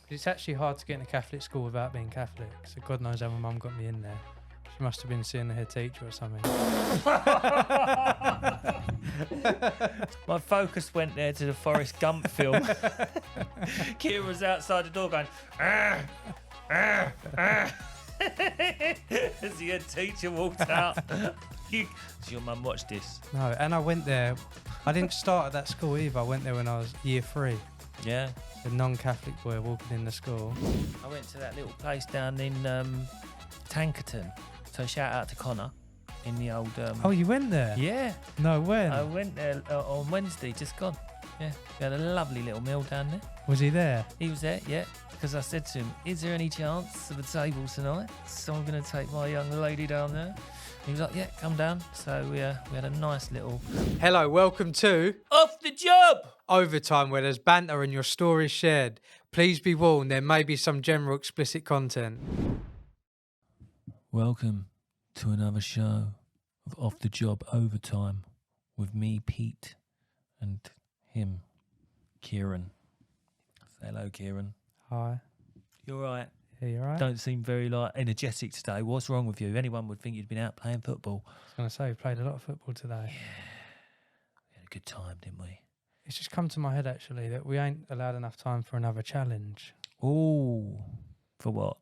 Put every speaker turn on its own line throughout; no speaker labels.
It's actually hard to get in a Catholic school without being Catholic. So God knows how my mum got me in there. She must have been seeing the head teacher or something.
My focus went there to the Forrest Gump film. Kieran was outside the door going, ah, ah, ah. As the head teacher walked out. Does your mum watch this?
No, and I went there. I didn't start at that school either. I went there when I was year 3.
Yeah.
A non-Catholic boy walking in the school.
I went to that little place down in Tankerton. So shout out to Connor in the old...
Oh, you went there?
Yeah.
No, when?
I went there on Wednesday, just gone. Yeah. We had a lovely little meal down there.
Was he there?
He was there, yeah. Because I said to him, is there any chance of a table tonight? So I'm going to take my young lady down there. He was like, yeah, come down. So we had a nice little...
Hello, welcome to...
Off the Job!
Overtime, where there's banter and your stories shared. Please be warned, there may be some general explicit content.
Welcome to another show of Off the Job Overtime with me, Pete, and him, Kieran. Say hello, Kieran.
Hi.
You all right?
Yeah, you all right?
Don't seem very energetic today. What's wrong with you? Anyone would think you'd been out playing football.
I was going to say, we played a lot of football today.
Yeah. We had a good time, didn't we?
It's just come to my head, actually, that we ain't allowed enough time for another challenge.
Oh, for what?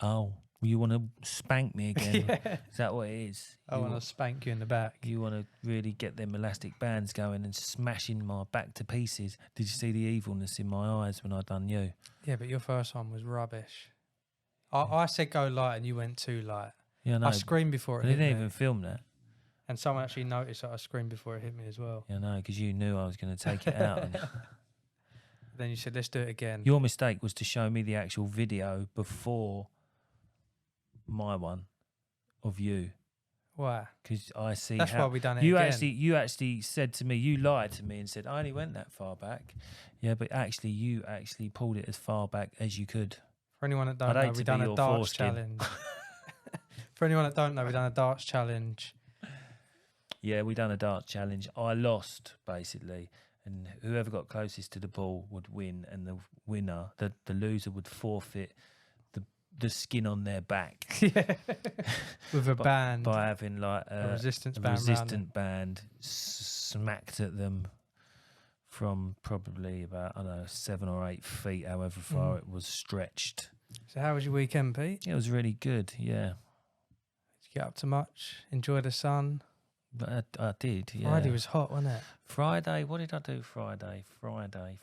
Oh, you want to spank me again?
Yeah.
Is that what it is?
I want to spank you in the back.
You want to really get them elastic bands going and smashing my back to pieces. Did you see the evilness in my eyes when I done you?
Yeah, but your first one was rubbish. I said go light and you went too light.
Yeah, no.
I screamed before it
I
hit
didn't
me.
even film that.
And someone actually noticed that I screamed before it hit me as well.
Yeah, no, because you knew I was going to take it out.
Then you said, let's do it again.
Your mistake was to show me the actual video before my one of you.
Why?
Because I see
That's
how
why we done it
you
again.
you actually said to me, you lied to me and said I only went that far back. Yeah, but actually you actually pulled it as far back as you could.
For anyone that don't
I'd
know,
hate to
we've
be
done a
your
darts
foreskin.
challenge. For anyone that don't know, we've done a darts challenge.
Yeah, we done a dart challenge. I lost basically, and whoever got closest to the ball would win, and the winner, the loser, would forfeit the skin on their back.
Yeah. With a band.
By having like
a resistance
band smacked at them from probably about, I don't know, 7 or 8 feet, however far it was stretched.
So how was your weekend, Pete?
It was really good, yeah.
Did you get up to much? Enjoy the sun?
But I did, yeah.
Friday was hot, wasn't it?
Friday, what did I do Friday? Friday,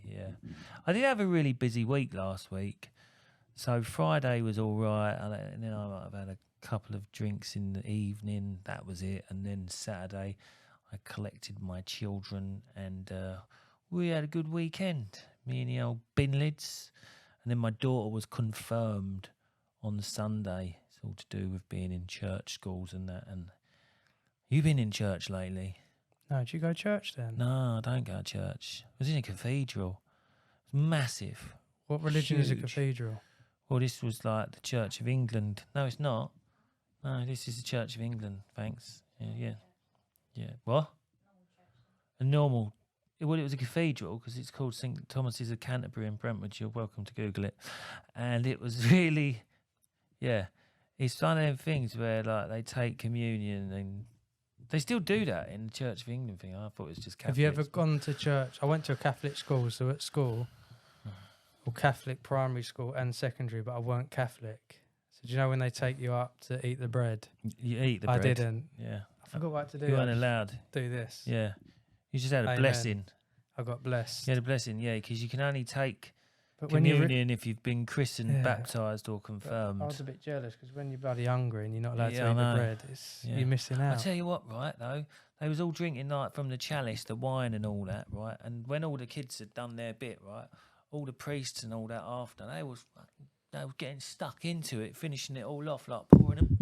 yeah. I did have a really busy week last week. So Friday was all right, and then I might have had a couple of drinks in the evening. That was it. And then Saturday, I collected my children, and we had a good weekend. Me and the old binlids. And then my daughter was confirmed on the Sunday. It's all to do with being in church schools and that. And you been in church lately?
No, did you go to church then?
No, I don't go to church. I was in a cathedral. It was massive.
What religion is a
Huge.
cathedral?
Well, this was like the Church of England. No, it's not. No, this is the Church of England. Thanks. Yeah. What? A normal. Well, it was a cathedral because it's called St Thomas's of Canterbury in Brentwood. You're welcome to Google it. And it was really, yeah. It's one of them things where like they take communion and they still do that in the Church of England thing. I thought it was just Catholic.
Have you ever gone to church? I went to a Catholic school, so at school, or Catholic primary school and secondary, but I weren't Catholic. So do you know when they take you up to eat the bread?
You eat the
I
bread.
didn't.
Yeah.
I forgot what to do.
You weren't
I just
allowed.
do this.
Yeah. You just had a
Amen.
blessing.
I got blessed.
You had a blessing, yeah, because you can only take
But when you're
communion if you've been christened,
Yeah.
baptised or
but
confirmed.
I was a bit jealous because when you're bloody hungry and you're not allowed
Yeah,
to
I
eat the
know.
bread,
Yeah.
you're missing
I
out.
tell you what, right, though, they was all drinking like from the chalice, the wine and all that, right? And when all the kids had done their bit, right, all the priests and all that after, they were getting stuck into it, finishing it all off, like pouring them.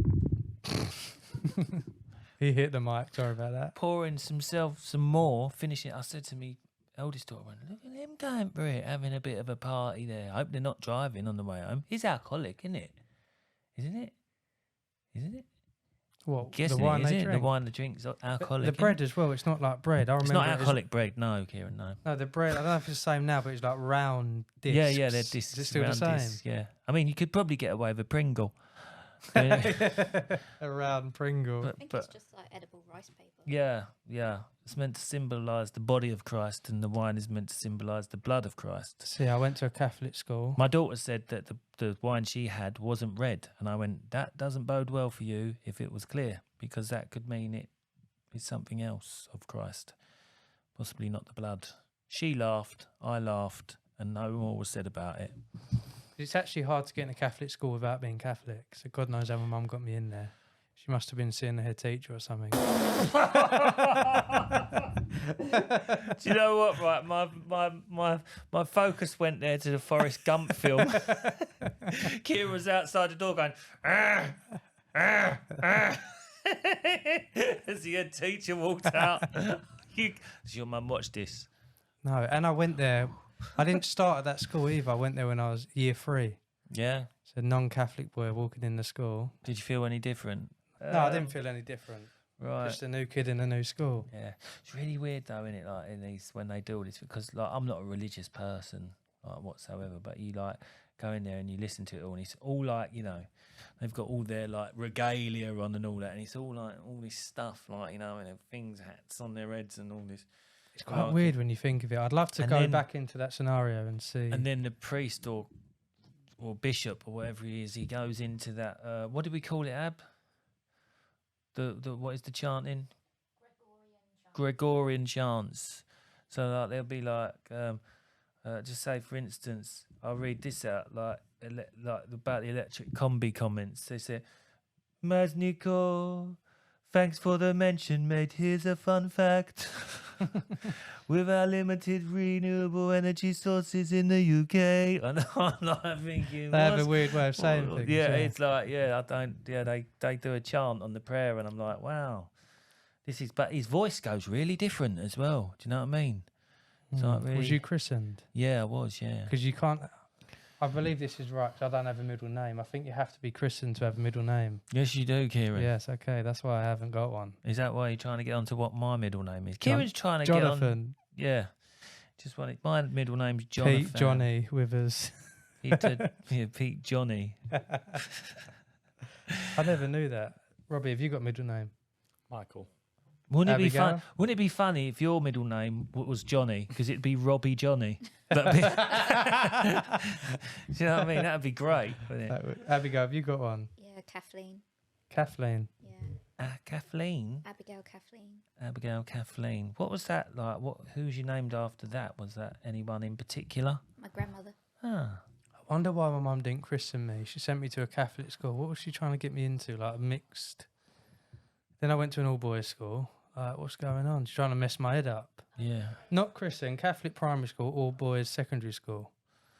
He hit the mic. Sorry about that.
Pouring some more, finishing it. I said to me eldest daughter, look at him going for it, having a bit of a party there. I hope they're not driving on the way home. He's alcoholic, isn't it? Isn't it?
What, the
Guessing
wine
it, is
they
it?
drink?
The wine, the drinks, alcoholic.
The
innit?
bread as well. It's not like bread. I remember
It's not
it was-
alcoholic bread, no, Kieran, no.
No, the bread. I don't know if it's the same now, but it's like round discs.
Yeah, yeah, they're discs.
Is it still the
round
same?
discs, yeah. I mean, you could probably get away with a Pringle. Yeah.
A round Pringle.
I think it's just like edible rice paper.
Yeah, yeah. It's meant to symbolise the body of Christ, and the wine is meant to symbolise the blood of Christ.
See, I went to a Catholic school.
My daughter said that the wine she had wasn't red, and I went, that doesn't bode well for you if it was clear, because that could mean it is something else of Christ, possibly not the blood. She laughed, I laughed, and no more was said about it.
It's actually hard to get in a Catholic school without being Catholic. So God knows how my mum got me in there. She must have been seeing the head teacher or something.
Do you know what? Right, my focus went there to the Forrest Gump film. Kira was outside the door going, "Ah, ah, ah," as the head teacher walked out. Does your mum watch this?
No, and I went there. I didn't start at that school either. I went there when I was year 3.
Yeah.
So a non-Catholic boy walking in the school.
Did you feel any different?
No, I didn't feel any different.
Right.
Just a new kid in a new school.
Yeah, it's really weird though, isn't it? Like in these when they do all this, because like I'm not a religious person like whatsoever, but you like go in there and you listen to it all, and it's all like, you know, they've got all their like regalia on and all that, and it's all like all this stuff, like, you know, and things, hats on their heads and all this.
It's quite weird when you think of it. I'd love to
And
go
then-
back into that scenario and see.
And then the priest or bishop or whatever he is, he goes into that. What do we call it, Ab? The what is the chanting? Gregorian chants. So like there'll be like just say for instance, I'll read this out like about the electric combi comments. They say, Mazniko, thanks for the mention, mate. Here's a fun fact. With our limited renewable energy sources in the UK, and I'm like thinking,
they have a
what's-
weird way of saying things.
yeah, it's like, I don't, they do a chant on the prayer, and I'm like, wow, but his voice goes really different as well. Do you know what I mean? It's like really,
Was you christened?
yeah, I was, yeah.
Because you can't. I believe this is right. 'Cause I don't have a middle name. I think you have to be christened to have a middle name.
Yes, you do, Kieran.
Yes, okay. That's why I haven't got one.
Is that why you're trying to get onto what my middle name is? Kieran's trying to
Jonathan.
get on. Yeah. Just wanted, my middle name's Jonathan.
Pete, Johnny, Withers.
Pete Johnny.
I never knew that. Robbie, have you got a middle name?
Michael.
Wouldn't it be fun?
Abigail?
Wouldn't it be funny if your middle name was Johnny? Because it'd be Robbie Johnny. That'd be, do you know what I mean? That'd be great. Wouldn't it?
Abigail, have you got one?
Yeah, Kathleen.
Kathleen.
Yeah,
Kathleen.
Abigail Kathleen.
Abigail Kathleen. What was that like? Who was you named after that? Was that anyone in particular?
My grandmother.
Ah.
I wonder why my mum didn't christen me. She sent me to a Catholic school. What was she trying to get me into? Like mixed. Then I went to an all-boys school. What's going on? She's trying to mess my head up.
Yeah.
Not Christian, Catholic primary school, all-boys secondary school.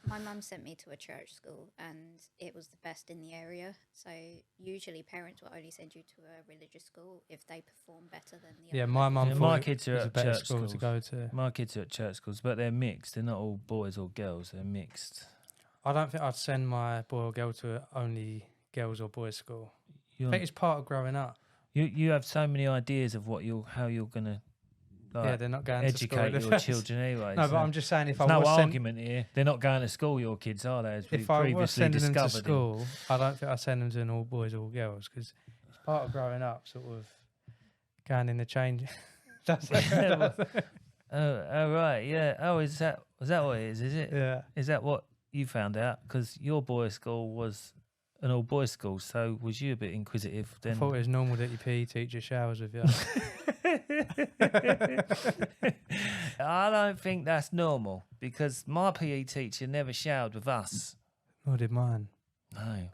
My mum sent me to a church school and it was the best in the area. So usually parents will only send you to a religious school if they perform better than the
Yeah,
other.
my mum
Yeah,
thought
my
it
kids are
was a
at
better
church
school
schools.
to go to.
My kids are at church schools, but they're mixed. They're not all boys or girls. They're mixed.
I don't think I'd send my boy or girl to only girls or boys school. I
You're,
think it's part of growing up.
you have so many ideas of how you're gonna
Yeah, they're not going to school.
educate
in the
your
first-
children anyway.
No,
so
but I'm just saying if I
there's no
was sent,
argument here. They're not going to school, your kids, are they? As we
if I was
previously
sending them to
discovered.
school, I don't think I'd send them to an all boys all girls because it's part of growing up, sort of going in the change. That's
Oh, right, yeah. Oh, is that what it is? Is it?
yeah.
Is that what you found out? Because your boys' school was an all boys school, so was you a bit inquisitive
I
then?
thought it was normal that your PE teacher showers with you.
I don't think that's normal because my PE teacher never showered with us.
Nor did mine.
No.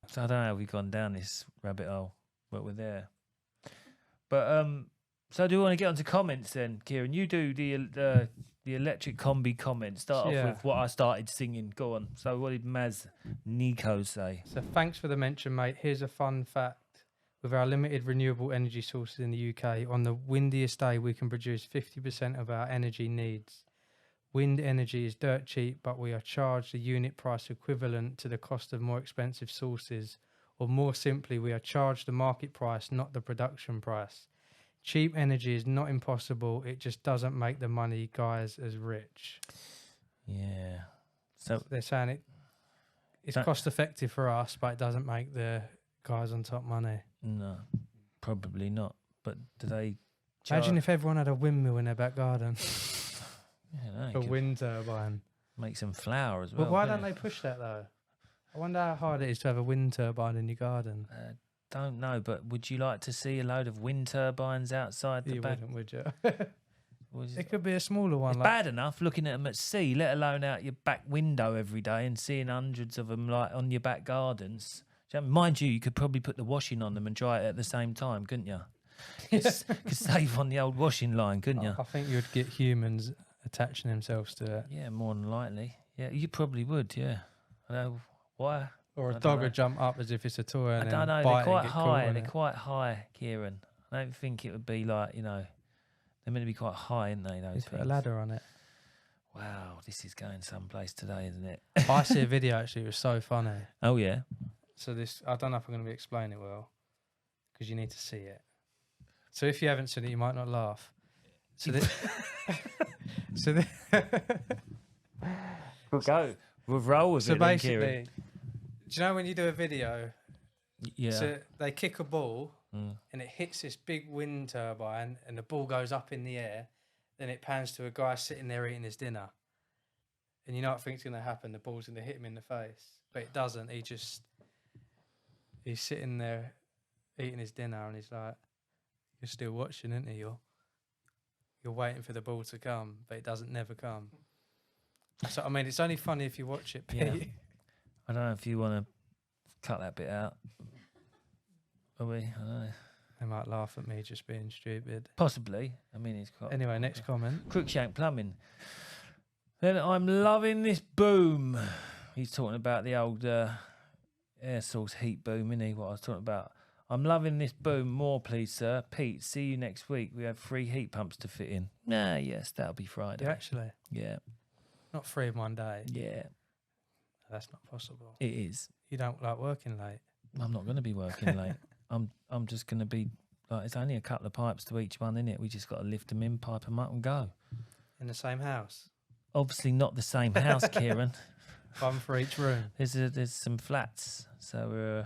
So I don't know how we've gone down this rabbit hole, but we're there. But so do you want to get onto comments then, Kieran? You do the electric combi comments. Start
Yeah.
off with what I started singing. Go on. So what did Maz Nico say?
So thanks for the mention, mate. Here's a fun fact. With our limited renewable energy sources in the UK, on the windiest day we can produce 50% of our energy needs. Wind energy is dirt cheap, but we are charged a unit price equivalent to the cost of more expensive sources, Or more simply, we are charged the market price, not the production price. Cheap energy is not impossible. It just doesn't make the money guys as rich.
Yeah. So
They're saying it's cost effective for us, but it doesn't make the guys on top money.
no, probably not. But do they?
Imagine if everyone had a windmill in their back garden,
Yeah,
a wind turbine.
make some flour as well.
But why don't they push that though? I wonder how hard it is to have a wind turbine in your garden.
Don't know, but would you like to see a load of wind turbines outside the
You
back?
wouldn't, would you?
Was
It could be a smaller one.
It's bad enough looking at them at sea, let alone out your back window every day and seeing hundreds of them like on your back gardens. Mind you, you could probably put the washing on them and dry it at the same time, couldn't you? Could save on the old washing line, couldn't you?
I think you'd get humans attaching themselves to it.
Yeah, more than likely. Yeah, you probably would. Yeah. I know why.
Or a
I
dog
don't know.
would jump up as if it's a toy and
I
then
don't know.
bite
They're
it
quite
and get caught
high.
in
They're
it.
quite high, Kieran. I don't think it would be like they're meant to be quite high, aren't they? Those
Just put a
things?
ladder on it.
Wow, this is going someplace today, isn't it?
I see a video actually. It was so funny.
Oh yeah.
So this, I don't know if I'm going to be explaining it well, because you need to see it. So if you haven't seen it, you might not laugh. So this,
We'll go. We'll roll with
so
it, then,
basically,
Kieran.
do you know when you do a video?
Yeah.
So they kick a ball
Mm.
and it hits this big wind turbine and the ball goes up in the air. Then it pans to a guy sitting there eating his dinner. And you know what I think's going to happen? The ball's going to hit him in the face. But it doesn't. He's sitting there eating his dinner and he's like, you're still watching, aren't you? You're waiting for the ball to come, but it doesn't never come. So, I mean, it's only funny if you watch it, Pete.
Yeah. I don't know if you want to cut that bit out. Are we? I don't know.
They might laugh at me just being stupid.
Possibly. I mean, it's quite.
Anyway, next comment.
Crookshank Plumbing. Then I'm loving this boom. He's talking about the old air source heat boom, isn't he? What I was talking about. I'm loving this boom. More, please, sir. Pete, see you next week. We have 3 heat pumps to fit in. Yes, that'll be Friday.
Yeah, actually,
Yeah.
not 3 in one day.
Yeah,
That's not possible.
it is.
You don't like working late.
I'm not going to be working late. I'm just going to be like, it's only a couple of pipes to each one, innit? We just got to lift them in, pipe them up, and go.
In the same house.
Obviously not the same house, Kieran.
One for each room.
There's some flats, so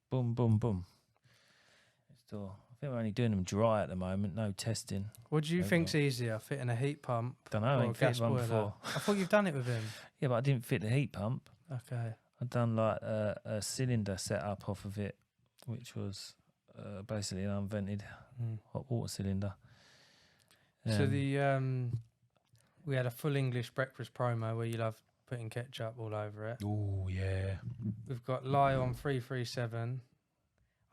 boom, boom, boom. I think we're only doing them dry at the moment, no testing.
What do you
Maybe
think's easier, fitting a heat pump
Don't know, I
or a
ain't fitted
gas
one
boiler?
before.
I thought you've done it with him.
Yeah, but I didn't fit the heat pump.
Okay.
I'd done like a cylinder set up off of it, which was basically an unvented hot water cylinder.
So we had a full English breakfast promo where you love putting ketchup all over it.
Oh yeah.
We've got Lie on 337.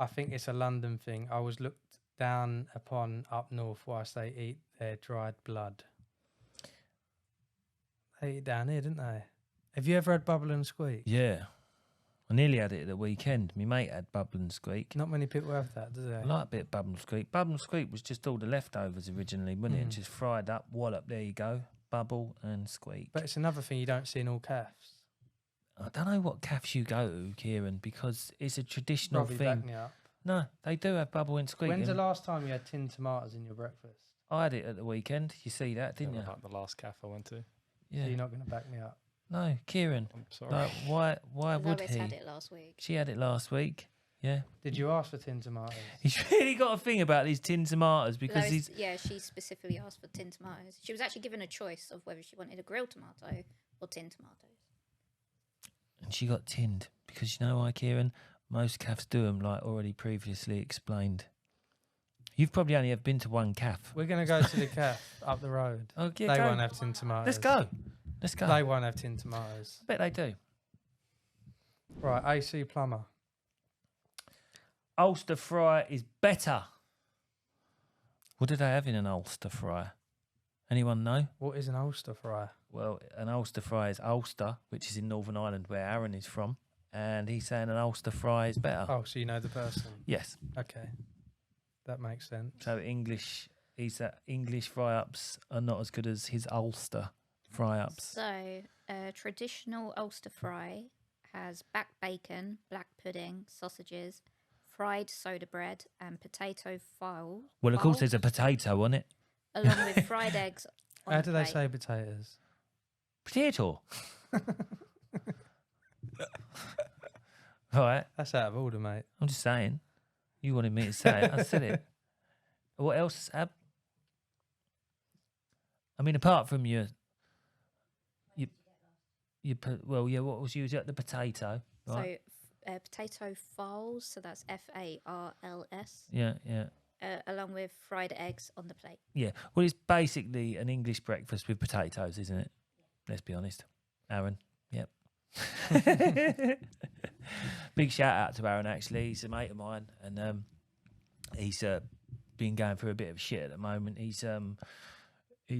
I think it's a London thing. I was looked down upon up north whilst they eat their dried blood. They eat it down here, didn't they? Have you ever had bubble and squeak?
Yeah. I nearly had it at the weekend. My mate had bubble and squeak.
Not many people have that, do they?
I like a bit of bubble and squeak. Bubble and squeak was just all the leftovers originally, wasn't it? Just fried up, wallop, there you go. Bubble and squeak.
But it's another thing you don't see in all calves.
I don't know what calves you go to, Kieran, because it's a traditional
Robbie,
thing.
back me up.
No, they do have bubble and squeak.
When's the
and
last time you had tinned tomatoes in your breakfast?
I had it at the weekend. You see that, didn't you?
Like the last cafe I went to.
Yeah.
So you're not going to back me up.
No, Kieran.
I'm sorry.
Like, why would
Lois
he?
had it last week.
She had it last week. Yeah.
Did you ask for tinned tomatoes?
He's really got a thing about these tinned tomatoes because
Lois,
he's.
yeah, she specifically asked for tinned tomatoes. She was actually given a choice of whether she wanted a grilled tomato or tinned tomatoes.
And she got tinned because you know why, Kieran? Most calves do them, like already previously explained. You've probably only ever been to one calf.
We're going to go to the calf up the road.
Oh, yeah,
They
go.
won't have tinned tomatoes.
Let's go. Let's go.
They won't have tinned tomatoes.
I bet they do.
Right, AC Plumber.
Ulster fry is better. What do they have in an Ulster fry? Anyone know?
What is an Ulster fry?
Well, an Ulster fry is Ulster, which is in Northern Ireland where Aaron is from. And he's saying an Ulster fry is better.
Oh, so you know the person.
Yes.
Okay. That makes sense.
So English fry-ups are not as good as his Ulster fry-ups.
So, a traditional Ulster fry has back bacon, black pudding, sausages, fried soda bread, and potato fowls.
Well, of course, there's a potato on it.
Along with fried eggs on
How
the
do they
plate.
say potatoes?
Potato. Right.
That's out of order, mate.
I'm just saying. You wanted me to say it. I said it. What else, Ab? I mean, apart from you put, well, yeah, what was you? The potato, right?
So potato fowls, so that's FARLS,
Yeah.
along with fried eggs on the plate.
Yeah. Well, it's basically an English breakfast with potatoes, isn't it? Let's be honest. Aaron. Yep. Big shout out to Aaron, actually. He's a mate of mine, and he's been going through a bit of shit at the moment. He's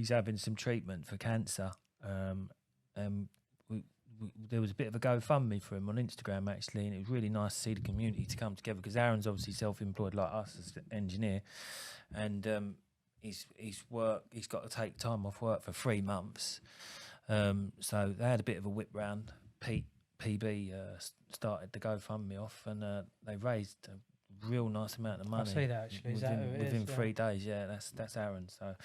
having some treatment for cancer. There was a bit of a GoFundMe for him on Instagram, actually, and it was really nice to see the community to come together, because Aaron's obviously self-employed like us as an engineer, and he's got to take time off work for 3 months. So they had a bit of a whip round. Pete PB started the GoFundMe off, and they raised a real nice amount of money.
I see that, actually. Is that who it
within
is?
3 days. Yeah, that's Aaron. So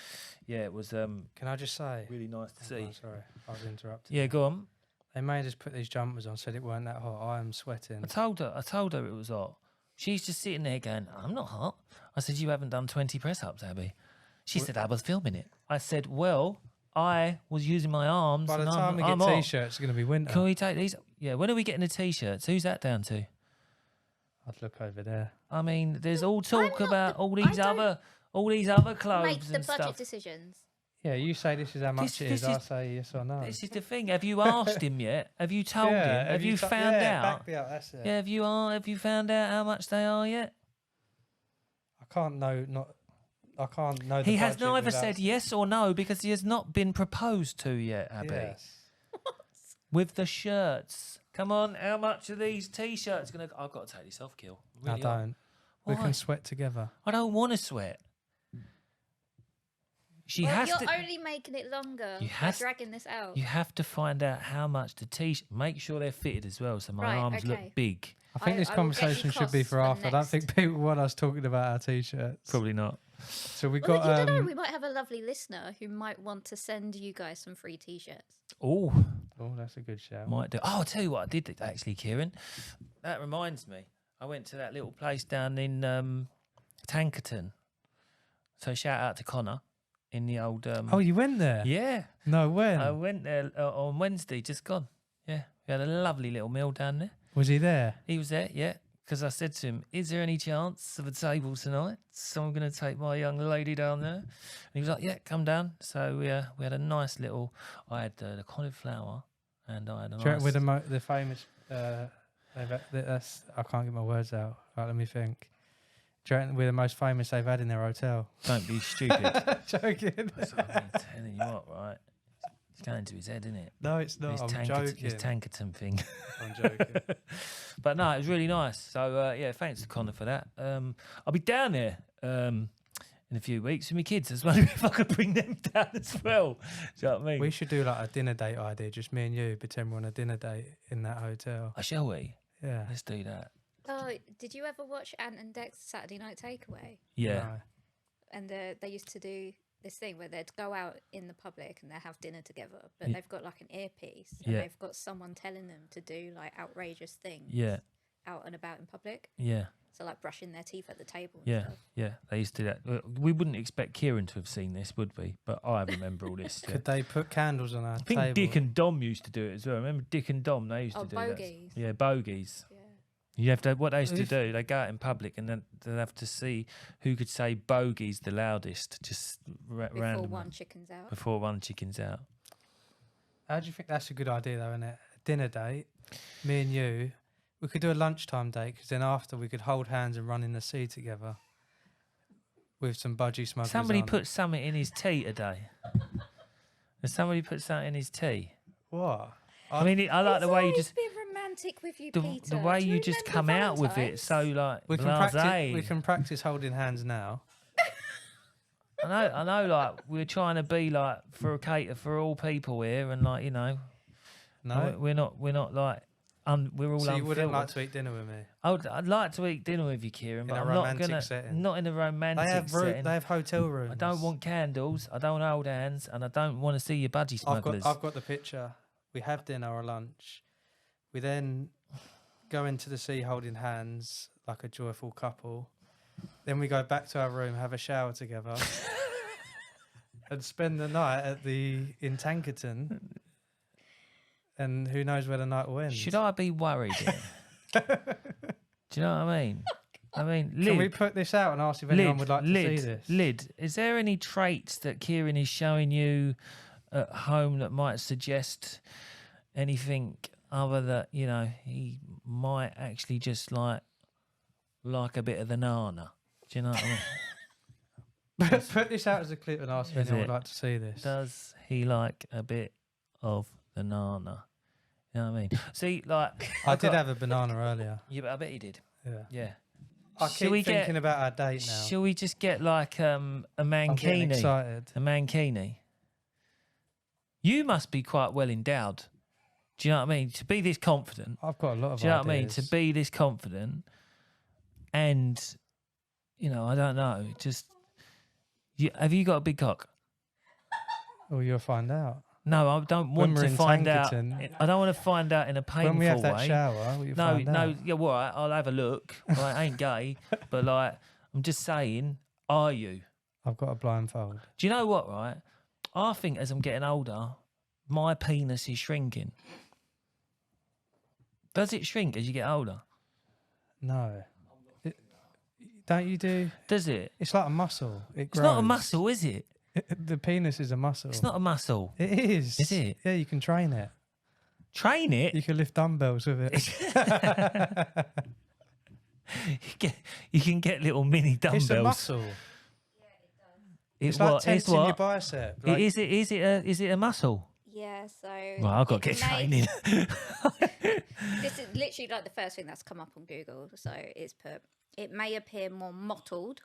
yeah, it was
Can I just say?
really nice to see.
Oh, sorry, I was interrupted.
Yeah, go on.
They made us put these jumpers on, said it weren't that hot. I am sweating.
I told her it was hot. She's just sitting there going, "I'm not hot." I said, "You haven't done 20 press-ups, Abby." She said, "I was filming it." I said, "Well, I was using my arms."
By the
and
time we
I'm
get
hot.
t-shirts, it's going to be winter.
Can we take these? Yeah, when are we getting the t-shirts? Who's that down to?
I'd look over there.
I mean, there's all talk
not
about
the-
all
I
these
don't
other clothes
Make the
and
budget
stuff.
decisions.
Yeah, you say this is how much it
This
is. I
is-
say yes or no.
This is the thing. Have you asked him yet? Have you told him?
Yeah,
Have you
to-
found
yeah,
out?
Back me up, that's it.
Yeah, have you found out how much they are yet?
I can't know. I can't know.
He
the
has
budget
neither
without-
said yes or no, because he has not been proposed to yet, Abby.
Yes.
With the shirts. Come on, how much are these t-shirts gonna? I've got to take this off, Gil.
I
Really are.
don't. We
Why?
can sweat together.
I don't want to sweat. She
Well,
has
you're
to.
only making it longer
You
by
has-
dragging this out.
You have to find out how much the t-shirt. Make sure they're fitted as well, so my
Right,
arms
okay.
look big.
I think this
I will get you
conversation should be
costs
for
for
after. I don't
next.
think people want us talking about our t-shirts.
Probably not.
So we
Well,
got.
you don't know. We might have a lovely listener who might want to send you guys some free T-shirts.
Oh,
Oh, that's a good shout.
might do. Oh, I'll tell you what I did actually, Kieran. That reminds me. I went to that little place down in Tankerton. So shout out to Connor in the old.
Oh, you went there?
Yeah,
No, when?
I went there on Wednesday, just gone. Yeah, we had a lovely little meal down there.
Was he there?
He was there, yeah. Because I said to him, "Is there any chance of a table tonight? So I'm going to take my young lady down there." And he was like, "Yeah, come down." So we had a nice little. I had the cauliflower, and I had a
Do you reckon
nice.
with the famous. That's, I can't get my words out. Right, let me think. Do you reckon we're the most famous they've had in their hotel?
Don't be stupid.
Joking.
So I'm telling you what, right? It's going to his head, isn't it?
No, it's not. I'm
His
joking.
Tankerton thing.
I'm joking.
But no, it was really nice. So yeah, thanks to Connor for that. I'll be down there in a few weeks with my kids. I was wondering if I could bring them down as well. Do you know what I mean?
We should do like a dinner date idea, just me and you, pretend we're on a dinner date in that hotel.
Shall we?
Yeah.
Let's do that.
Oh, did you ever watch Ant and Dec's Saturday Night Takeaway?
Yeah.
No.
And they used to do this thing where they'd go out in the public and they'd have dinner together, but
Yeah.
they've got like an earpiece and
Yeah.
they've got someone telling them to do like outrageous things
Yeah.
out and about in public.
Yeah.
So like brushing their teeth at the table. And
Yeah.
stuff.
Yeah. They used to do that. We wouldn't expect Kieran to have seen this, would we? But I remember all this. Yeah.
Could they put candles on our
I think
table?
Dick and Dom used to do it as well. Remember Dick and Dom? They used
Oh,
to do
bogies.
that. Yeah, bogies.
Yeah.
You have to. What they used to
If-
do, they go out in public and then they'd have to see who could say bogies the loudest, just
Before
randomly
one chicken's out.
before one chicken's out.
How do you think that's a good idea, though, isn't it? A dinner date, me and you. We could do a lunchtime date, because then after we could hold hands and run in the sea together with some budgie smugglers
Somebody
on.
put something in his tea today. Has somebody put something in his tea?
What?
I mean, I like the way you just
be romantic with you,
the
Peter.
way
Do
you just
remember
come out with it.
Valentine's?
So like
We can
blasé.
practice. We can practice holding hands now.
I know. Like we're trying to be like for a cater for all people here, and like you know,
No,
we're not like we're all
So you wouldn't like
unfiltered.
to eat dinner with me?
I'd like to eat dinner with you, Kieran, but
In a
I'm not
romantic
gonna.
setting?
Not in a romantic setting.
They have hotel rooms.
I don't want candles. I don't want hold hands, and I don't want to see your budgie smugglers.
I've got the picture. We have dinner or lunch. We then go into the sea holding hands like a joyful couple. Then we go back to our room, have a shower together, and spend the night at in Tankerton. And who knows where the night will end?
Should I be worried? Here? Do you know what I mean?
Can we put this out and ask if anyone would like to see this?
Lid, is there any traits that Kieran is showing you at home that might suggest anything other that, you know, he might actually just like a bit of the nana? Do you know what I mean?
Put this out as a clip and ask if anyone would like to see this.
Does he like a bit of the nana? You know what I mean? See, like...
I did have a banana earlier.
Yeah, but I bet he did.
Yeah.
Yeah.
I keep thinking about our date now.
Shall we just get like a mankini?
I'm getting excited.
A mankini. You must be quite well endowed. Do you know what I mean? To be this confident.
I've got a lot of ideas.
Do you know what I mean? To be this confident and, you know, I don't know. Just, have you got a big cock?
Well, you'll find out.
No, I don't want to find out. I don't want to find out in a painful way.
When we have that shower, you'll find out.
Yeah, well, I'll have a look. I ain't gay, but like, I'm just saying, are you?
I've got a blindfold.
Do you know what, right? I think as I'm getting older, my penis is shrinking. Does it shrink as you get older?
No. Don't you do?
Does it?
It's like a muscle.
It's not a muscle, is it?
The penis is a muscle.
It's not a muscle.
It is.
Is it?
Yeah, you can train it.
Train it?
You can lift dumbbells with it.
You can get little mini dumbbells.
It's a muscle. It's like tensing your bicep. Like,
Is it a muscle?
Yeah, so...
Well, I've got to get training.
This is literally like the first thing that's come up on Google. So it's put, it may appear more mottled,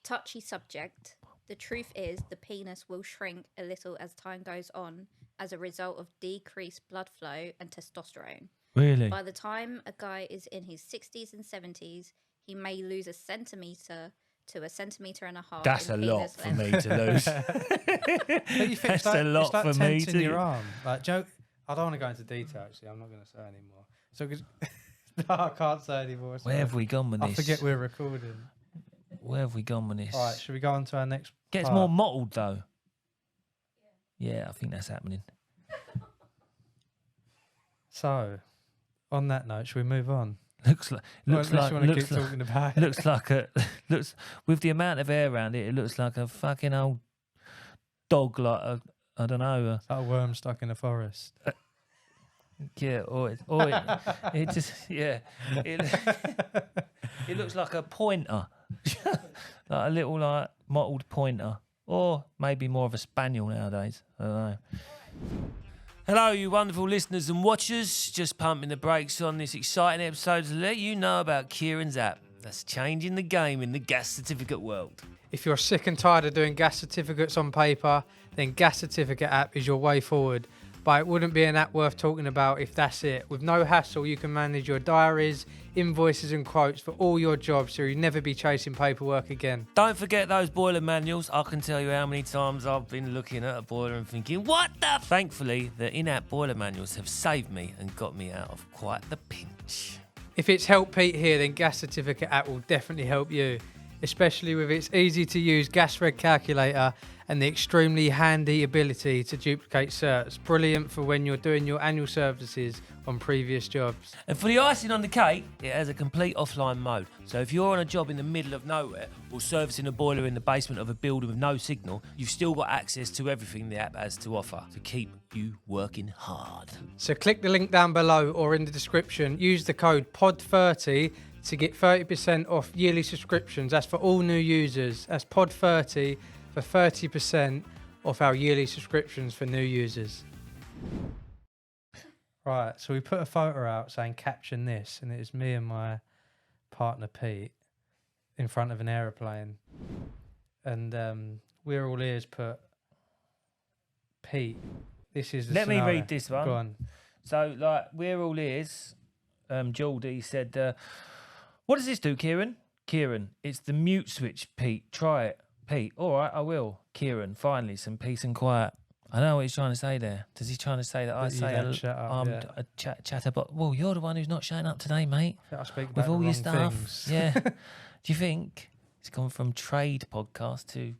touchy subject. The truth is the penis will shrink a little as time goes on as a result of decreased blood flow and testosterone.
Really?
By the time a guy is in his 60s and 70s, he may lose a centimetre to 1.5 centimetres.
That's a lot for me to lose. That's a lot for me to...
your arm. Like, joke. I don't want to go into detail, actually. I'm not going to say anymore. So, no, I can't say anymore.
Where have we gone with this?
I forget we're recording.
Where have we gone with this?
All right, should we go on to our next
Gets
part?
more mottled, though. Yeah, I think that's happening.
So, on that note, should we move on?
Looks like
Looks
with the amount of hair around it, it looks like a fucking old dog, like I don't know.
Like a worm stuck in a forest.
Yeah, it just it looks like a pointer, like a little like mottled pointer, or maybe more of a spaniel nowadays. I don't know. Hello, you wonderful listeners and watchers. Just pumping the brakes on this exciting episode to let you know about Kieran's app that's changing the game in the gas certificate world.
If you're sick and tired of doing gas certificates on paper, then Gas Certificate app is your way forward. But it wouldn't be an app worth talking about if that's it. With no hassle, you can manage your diaries, invoices and quotes for all your jobs, so you'll never be chasing paperwork again.
Don't forget those boiler manuals. I can tell you how many times I've been looking at a boiler and thinking, what the... Thankfully, the in-app boiler manuals have saved me and got me out of quite the pinch.
If it's helped Pete here, then Gas Certificate app will definitely help you, especially with its easy-to-use gas reg calculator and the extremely handy ability to duplicate certs. Brilliant for when you're doing your annual services on previous jobs.
And for the icing on the cake, it has a complete offline mode. So if you're on a job in the middle of nowhere or servicing a boiler in the basement of a building with no signal, you've still got access to everything the app has to offer to keep you working hard.
So click the link down below or in the description. Use the code POD30 to get 30% off yearly subscriptions. That's for all new users. That's POD30 for 30% off our yearly subscriptions for new users. Right, so we put a photo out saying caption this, and it is me and my partner Pete in front of an aeroplane. And we're all ears put, Pete, this is the
Let me
scenario.
read this one.
Go on.
So, like, we're all ears. Geordie said, what does this do, Kieran? Kieran, it's the mute switch, Pete. Try it. Pete, all right, I will. Kieran, finally, some peace and quiet. I don't know what he's trying to say there. Does he trying to say that I
That you
say
don't shut up, yeah.
a chatterbox? Well, you're the one who's not showing up today, mate.
I speak about
With
the
all your
wrong
stuff.
things.
Yeah. Do you think it's gone from trade podcast to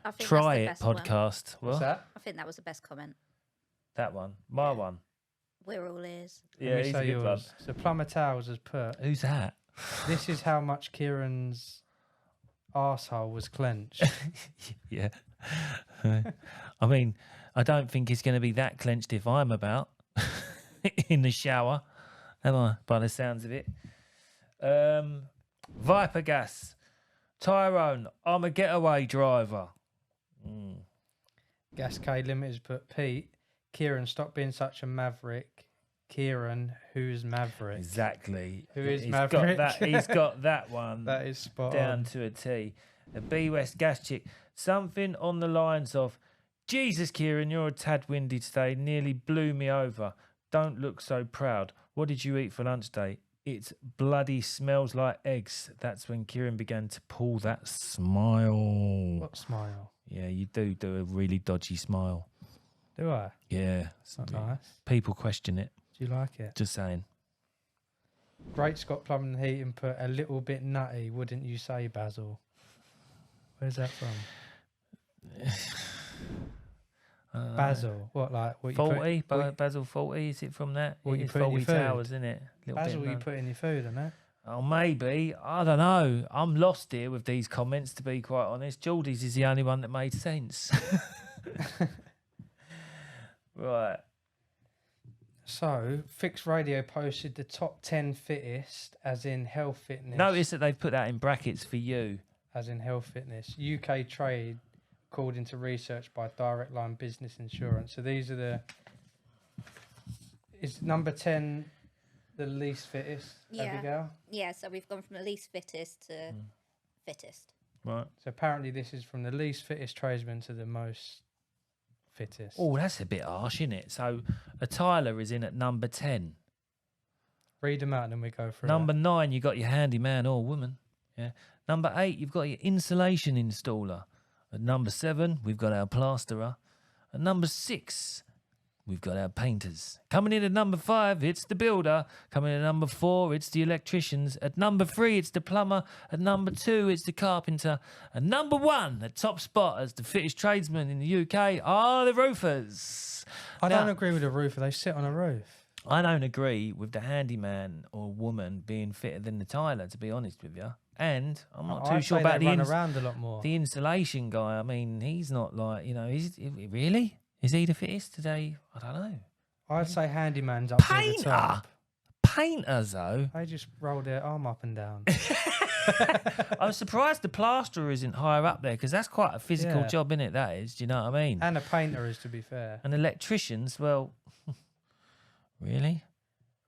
I think
try
that's
it
the best one.
podcast?
What's
What?
that?
I think that was the best comment.
That one. My
Yeah.
one.
We're all ears.
Yeah,
Let me
he's
say
a good one.
yours. So Plumber Towers has put,
Who's that?
this is how much Kieran's arsehole was clenched.
Yeah. I mean, I don't think it's going to be that clenched if I'm about in the shower, am I? By the sounds of it. Viper Gas. Tyrone, I'm a getaway driver.
Gas K Limited has put, Pete, Kieran, stop being such a maverick. Kieran, who's Maverick?
Exactly.
Who is
He's
Maverick?
He's got that one.
That is spot
down
on.
to a T. A B West gas chick. Something on the lines of, Jesus, Kieran, you're a tad windy today. Nearly blew me over. Don't look so proud. What did you eat for lunch today? It bloody smells like eggs. That's when Kieran began to pull that smile.
What smile?
Yeah, you do a really dodgy smile.
Do I?
Yeah.
It's not nice.
People question it.
Do you like it?
Just saying.
Great Scott Plumbing and Heating put, a little bit nutty, wouldn't you say, Basil? Where's that from? Basil. What, like, what you put?
40?
what
Basil 40? Is it from that?
what
It
you
is
put in your
40
food?
Towers, isn't it? Little
Basil,
bit
you put in your food, isn't it?
Oh, maybe. I don't know. I'm lost here with these comments, to be quite honest. Geordie's is the only one that made sense. Right.
So, Fixed Radio posted the top 10 fittest, as in health fitness.
Notice that they've put that in brackets for you.
As in health fitness. UK trade, according to research by Direct Line Business Insurance. So these are the... Is number 10 the least fittest,
Yeah.
Abigail?
Yeah, so we've gone from the least fittest to fittest.
Right.
So apparently this is from the least fittest tradesman to the most fittest.
Oh, that's a bit harsh, isn't it? So a Tyler is in at number 10.
Read them out and then we go through
Number 9, you got your handyman or woman. Yeah. Number 8, you've got your insulation installer. At number 7, we've got our plasterer. At number 6, we've got our painters. Coming in at number 5, it's the builder. Coming in at number 4, it's the electricians. At number 3, it's the plumber. At number 2, it's the carpenter. At number 1, the top spot as the fittest tradesman in the UK are the roofers.
I
Now-
don't agree with the roofer. They sit on a roof.
I don't agree with the handyman or woman being fitter than the tiler, to be honest with you. And I'm not too
I'd
sure
say
about
they run around a lot more.
the insulation guy. I mean, he's not like, you know, really? Is he the fittest today? I don't know.
I'd say handyman's up near the
Painter?
top.
Painters, though.
They just roll their arm up and down.
I'm surprised the plasterer isn't higher up there because that's quite a physical
Yeah.
job, innit? That is. Do you know what I mean?
And a painter is, to be fair.
And electricians, well, really?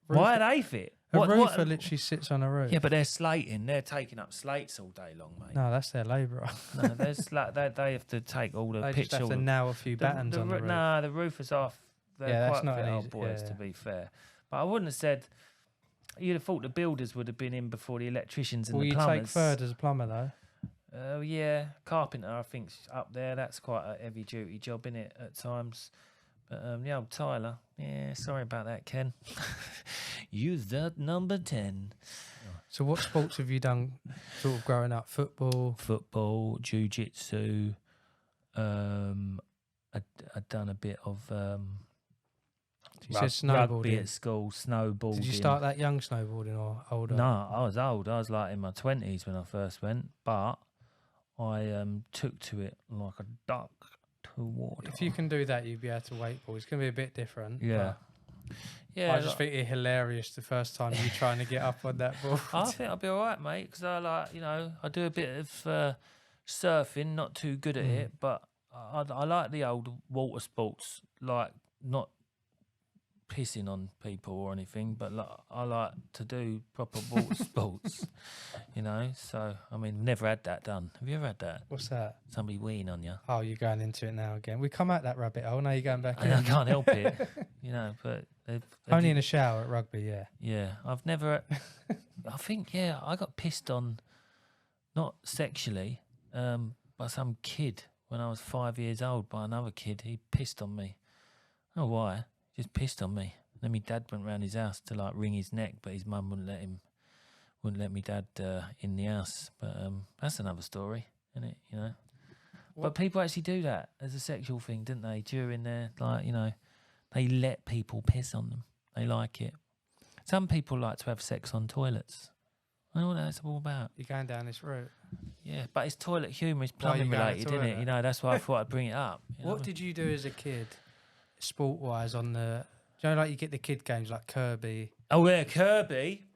Roofer-
Why are they fit?
A
What-
roofer literally sits on a roof.
Yeah, but they're slating. They're taking up slates all day long, mate.
No, that's their labourer.
No, there's like they have to take all the
They
pitch.
just have
all
to
the-
nail a few battens on the roof.
Nah, the roof is off. They're
Yeah, that's
quite
not
fit
an
old
easy-
boys,
yeah,
to
yeah.
be fair. But I wouldn't have said. You'd have thought the builders would have been in before the electricians and
Will
the
you
plumbers.
take third as a plumber, though?
Oh yeah, carpenter. I think's up there. That's quite a heavy duty job, in it at times. But the old Tyler. Yeah, sorry about that, Ken. Use that number 10.
So what sports have you done sort of growing up? Football?
Football, jiu-jitsu. I'd done a bit of
You said
rugby
snowboarding.
at school, snowboarding.
Did you start that young snowboarding or older?
No, I was old. I was like in my 20s when I first went, but I took to it like a duck to water.
If you can do that, you'd be able to wakeboard. It's going to be a bit different.
Yeah.
but
Yeah,
I just think it's hilarious the first time you trying to get up on that board.
I think I'll be all right, mate, because I like, you know, I do a bit of surfing, not too good at it, but I like the old water sports, like not pissing on people or anything, but like, I like to do proper water sports, you know. So I mean, never had that done. Have you ever had that?
What's that?
Somebody weeing on you?
Oh, you're going into it now again. We come out that rabbit hole. Now you're going back in.
I can't help it, you know. But
Only in a shower at rugby, yeah.
Yeah, I've never. I think I got pissed on, not sexually, by some kid when I was 5 years old. By another kid, he pissed on me. I don't know why. Just pissed on me. Then my dad went round his house to like wring his neck, but his mum wouldn't let me dad in the house. But that's another story, isn't it? You know. But people actually do that as a sexual thing, didn't they? During their they let people piss on them. They like it. Some people like to have sex on toilets. I don't know what that's all about.
You're going down this route.
Yeah, but it's toilet humour. It's
Why are you
plumbing
going to
related, isn't it?
toilet?
You know, that's why I thought I'd bring it up.
What did you do as a kid, sport-wise, on the... Do you know, like, you get the kid games like Kirby?
Oh, yeah, Kirby.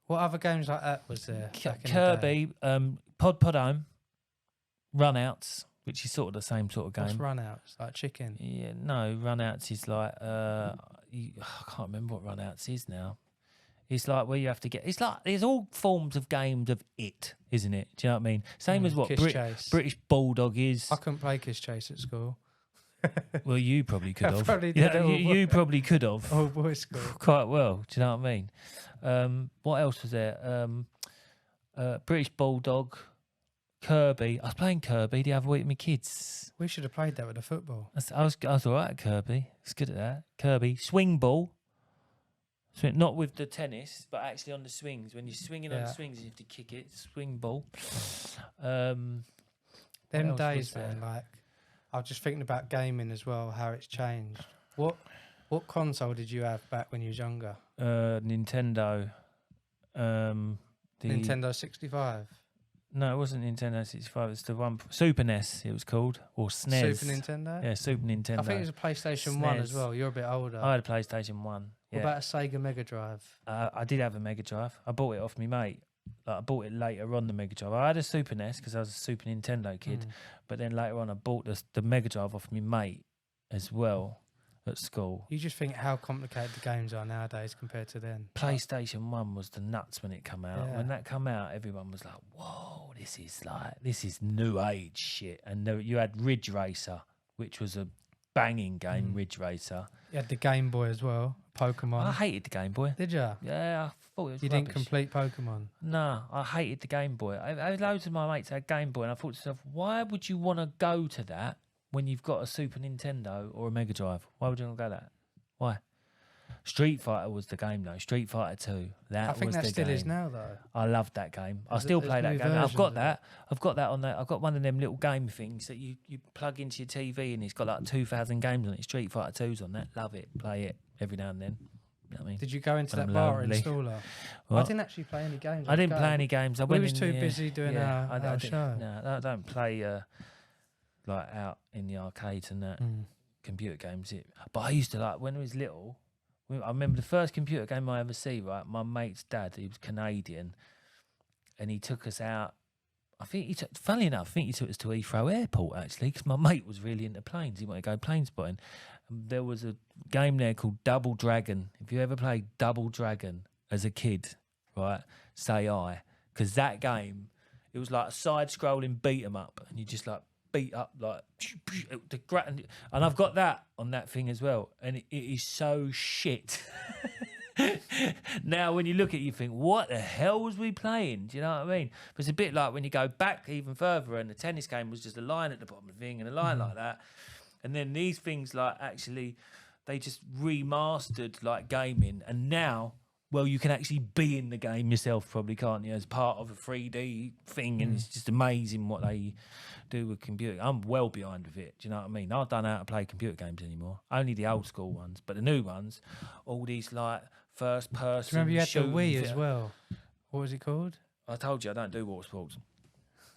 What other games like that was there? back in the day?
Kirby, Pod Home, Runouts, which is sort of the same sort of game.
What's run-outs? Like chicken?
Yeah, no, Runouts is like... I can't remember what Runouts is now. It's like where you have to get... It's like there's all forms of games of it, isn't it? Do you know what I mean? Same as what
Kiss Chase.
British Bulldog is.
I couldn't play Kiss Chase at school.
Well, you probably could
I
have.
probably
Yeah,
did.
you probably could have.
Old boys school.
Quite well. Do you know what I mean? What else was there? British Bulldog, Kirby. I was playing Kirby the other week with my kids.
We should have played that with the football.
I was all right at Kirby. I was good at that. Kirby. Swing ball. Not with the tennis, but actually on the swings. When you're swinging on the swings, you have to kick it. Swing ball.
Them
else
days,
was there?
man, like... I was just thinking about gaming as well, how it's changed. What console did you have back when you was younger?
Nintendo.
Nintendo 65?
No, it wasn't Nintendo 65. It's the one Super NES. It was called, or SNES.
Super Nintendo?
Yeah, Super Nintendo.
I think it was a PlayStation 1 as
SNES.
well. You're a bit older.
I had a PlayStation 1.
What
Yeah.
about a Sega Mega Drive?
I did have a Mega Drive. I bought it off my mate. Like, I bought it later on, the Mega Drive. I had a Super NES because I was a Super Nintendo kid. But then later on, I bought the Mega Drive off my mate as well at school.
You just think how complicated the games are nowadays compared to then.
PlayStation 1 was the nuts when it come out.
Yeah.
When that come out, everyone was like, whoa, this is new age shit. And you had Ridge Racer, which was a banging game, Ridge Racer.
You had the Game Boy as well, Pokemon.
I hated the Game Boy.
Did you?
Yeah, I thought it was
You
rubbish.
didn't complete Pokemon?
No, I hated the Game Boy. I had loads of my mates had Game Boy, and I thought to myself, why would you want to go to that when you've got a Super Nintendo or a Mega Drive? Why would you want to go to that? Why? Street Fighter was the game, though. Street Fighter 2.
I think
was
that
the
still
game.
is now, though.
I loved that game. I
There's-
still
there's
play that
new
game. I've
versions
got
of
that. I've got that on there. I've got one of them little game things that you plug into your TV, and it's got like 2,000 games on it. Street Fighter 2's on that. Love it. Play it every now and then. You know what I mean?
Did you go into
When
that
I'm
bar
lonely.
installer? I
What?
didn't actually play any games.
I didn't
I'd
play
go.
any games. I
We
went
was
in,
too busy doing our
didn't-
show.
No, I don't play like out in the arcades and that computer games. But I used to like when I was little. I remember the first computer game I ever see. Right, my mate's dad. He was Canadian, and he took us out. Funnily enough, I think he took us to Heathrow Airport actually, because my mate was really into planes. He wanted to go plane spotting. And there was a game there called Double Dragon. If you ever played Double Dragon as a kid, right, say I, because that game, it was like a side-scrolling beat 'em up, and you just like beat up like and I've got that on that thing as well, and it is so shit. Now when you look at it, you think, what the hell was we playing? Do you know what I mean? But it's a bit like when you go back even further, and the tennis game was just a line at the bottom of the thing and a line like that, and then these things like actually they just remastered like gaming, and now, well, you can actually be in the game yourself, probably, can't you, as part of a 3D thing, and it's just amazing what they do with computer. I'm well behind with it, do you know what I mean? I don't know how to play computer games anymore, only the old school ones, but the new ones, all these like first person.
Do you remember you had the
shooting
Wii as well? What was it called?
I told you I don't do water sports.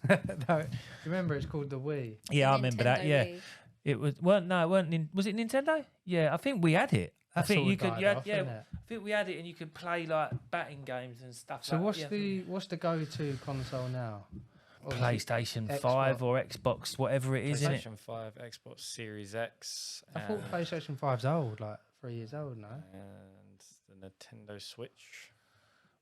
No, do you remember it's called the Wii?
Yeah, I remember that.
Nintendo
Yeah,
Wii.
it was. Well, no, it weren't. Was it Nintendo? Yeah, I think we had it.
That
I think
sort
you
of
could.
died
Yeah,
off,
yeah.
didn't it?
I think we had it, and you could play like batting games and stuff.
So
like,
what's the go-to console now?
PlayStation
Xbox.
5 or Xbox, whatever it is, isn't it?
PlayStation 5, Xbox Series X.
I thought PlayStation 5's old, like 3 years old now.
And the Nintendo Switch.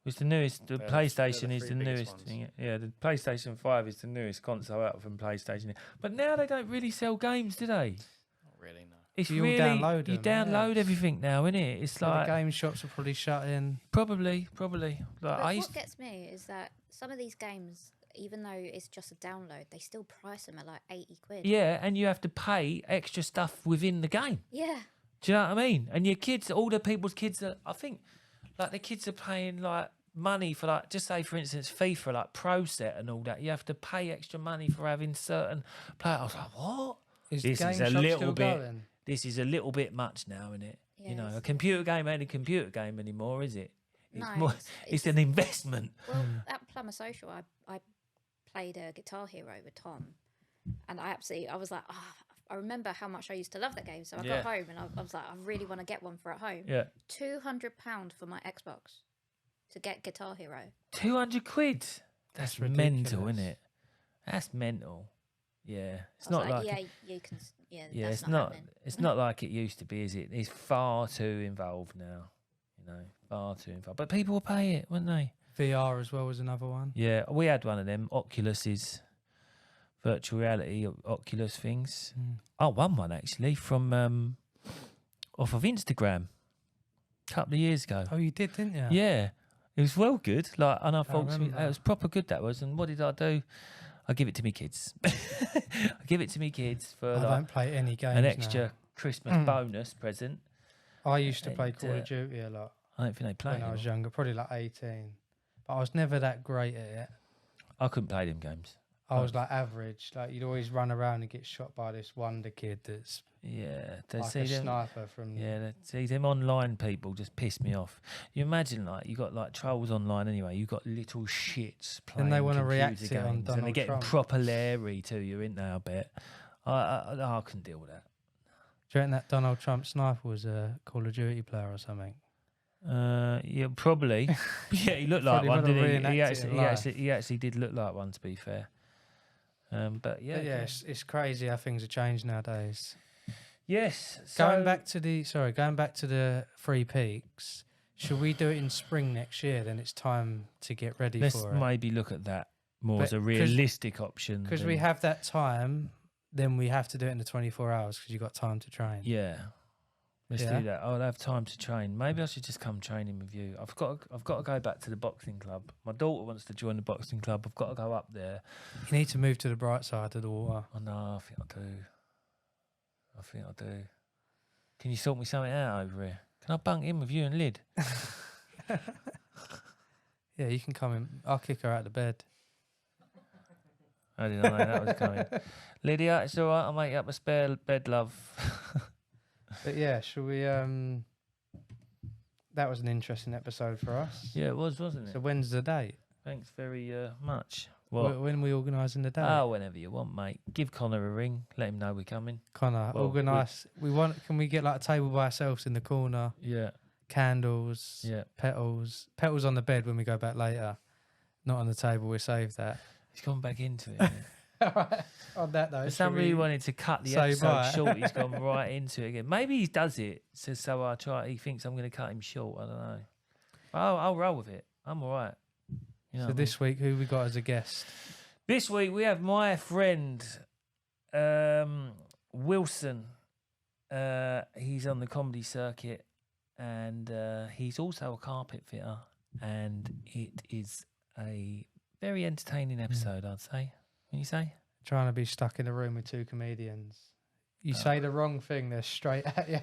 It's the newest. The
They're
PlayStation
the
is the
three biggest
newest
ones.
thing. Yeah, the PlayStation 5 is the newest console out from PlayStation. But now they don't really sell games, do they?
Not really, no.
It's
You all
really
download
you
them, yeah.
download everything now, innit? It's
So
like
the game shops are probably shut in.
probably. Like
But
I used
what gets me is that some of these games, even though it's just a download, they still price them at like 80 quid.
yeah, and you have to pay extra stuff within the game.
Yeah.
Do you know what I mean? And your kids, all the people's kids, I think, like the kids are paying like money for like, just say for instance, FIFA, like Pro Set and all that. You have to pay extra money for having certain players. I was like, what?
Is
This
the game
is a
shop
little
still
bit.
going?
This is a little bit much now, isn't it?
Yeah,
You know, a
it's-
computer game ain't a computer game anymore, is it? It's
No,
more. It's an investment.
Well, at Plumber Social, I played a Guitar Hero with Tom, and I was like, I remember how much I used to love that game. So I
Yeah.
got home and I was like, I really want to get one for at home.
Yeah,
£200 for my Xbox to get Guitar Hero.
200 quid. That's
That's
mental,
ridiculous.
isn't it? That's mental. Yeah, it's
I was
not like.
yeah, you can. Yeah,
Yeah,
that's
it's not.
happening.
It's not like it used to be, is it? It's far too involved now. You know, far too involved. But people will pay it, wouldn't they?
VR as well was another one.
Yeah, we had one of them Oculus's virtual reality Oculus things. I won one actually from off of Instagram a couple of years ago.
Oh, you did, didn't you?
Yeah, it was well good. Like, and I
I
thought
remember.
it was proper good. That was. And what did I do? I give it to me kids. I give it to me kids for
I
like
don't play any games
an
now.
extra Christmas bonus present.
I used to play
and,
Call of Duty a lot
I don't think they play
when I
it.
was younger, probably like 18. But I was never that great at it.
I couldn't play them games.
I was like average. Like you'd always run around and get shot by this wonder kid that's
Yeah, they
like
see
a
them.
sniper from.
Yeah, see them online people just piss me off. You imagine like you got like trolls online anyway. You got little shits playing.
Then they wanna
computer
react it on
games and they're
Donald
getting
Trump.
proper leery to you, ain't they? I bet. I couldn't deal with that.
Do you reckon that Donald Trump sniper was a Call of Duty player or something?
Yeah, probably. Yeah, he looked like
Probably
one,
wanna
didn't he?
reenact it in life.
He actually did look like one. To be fair. But yeah,
But yeah, it's crazy how things have changed nowadays.
yes.
Going back to the Three Peaks. Should we do it in spring next year? Then it's time to get ready
let's
for it.
maybe look at that more
But
as a
'cause-
realistic option.
Because
than-
we have that time, then we have to do it in the 24 hours because you've got time to train.
Yeah. Let's
Yeah.
do that. I'll have time to train. Maybe I should just come training with you. I've got to go back to the boxing club. My daughter wants to join the boxing club. I've got to go up there.
You need to move to the bright side of the water.
I know. I think I do. Can you sort me something out over here? Can I bunk in with you and Lyd?
Yeah, you can come in. I'll kick her out of bed.
I didn't know that was coming. Lydia, it's all right. I'll make you up a spare bed, love.
But yeah, shall we? That was an interesting episode for us.
Yeah, it was, wasn't it?
So when's the date?
Thanks very much. What?
When are we organising the date?
Oh, whenever you want, mate. Give Connor a ring. Let him know we're coming.
Connor,
well,
organise. Can we get like a table by ourselves in the corner?
Yeah.
Candles.
Yeah.
Petals on the bed when we go back later. Not on the table. We'll save that.
He's gone back into it.
On that though,
For
should
somebody
we-
who wanted to cut the
say
episode
bye?
short, he's gone right into it again. Maybe he does it so I try. He thinks I'm going to cut him short. I don't know. I'll roll with it. I'm all right. You know
So
what I
this week, who we got as a guest?
mean? This week we have my friend Wilson. He's on the comedy circuit, and he's also a carpet fitter. And it is a very entertaining episode, I'd say. When you say?
Trying to be stuck in a room with two comedians. You say the wrong thing, they're straight at you.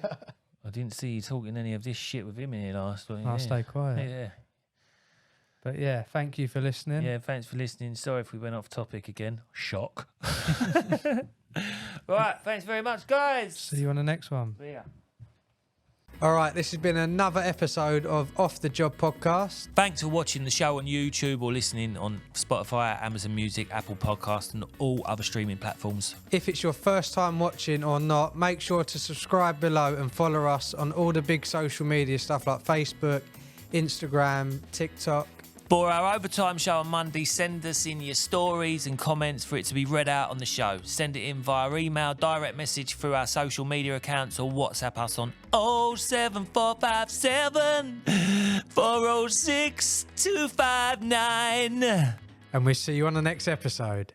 I didn't see you talking any of this shit with him in here last week.
I'll stay quiet.
Yeah.
But yeah, thank you for listening.
Yeah, thanks for listening. Sorry if we went off topic again. Shock. Right, thanks very much, guys.
See you on the next one.
Yeah.
All right, this has been another episode of Off the Job podcast.
Thanks for watching the show on YouTube or listening on Spotify, Amazon Music, Apple Podcast, and all other streaming platforms.
If it's your first time watching or not, make sure to subscribe below and follow us on all the big social media stuff like Facebook, Instagram, TikTok,
For our overtime show on Monday, send us in your stories and comments for it to be read out on the show. Send it in via email, direct message through our social media accounts, or WhatsApp us on 07457 406 259.
And we'll see you on the next episode.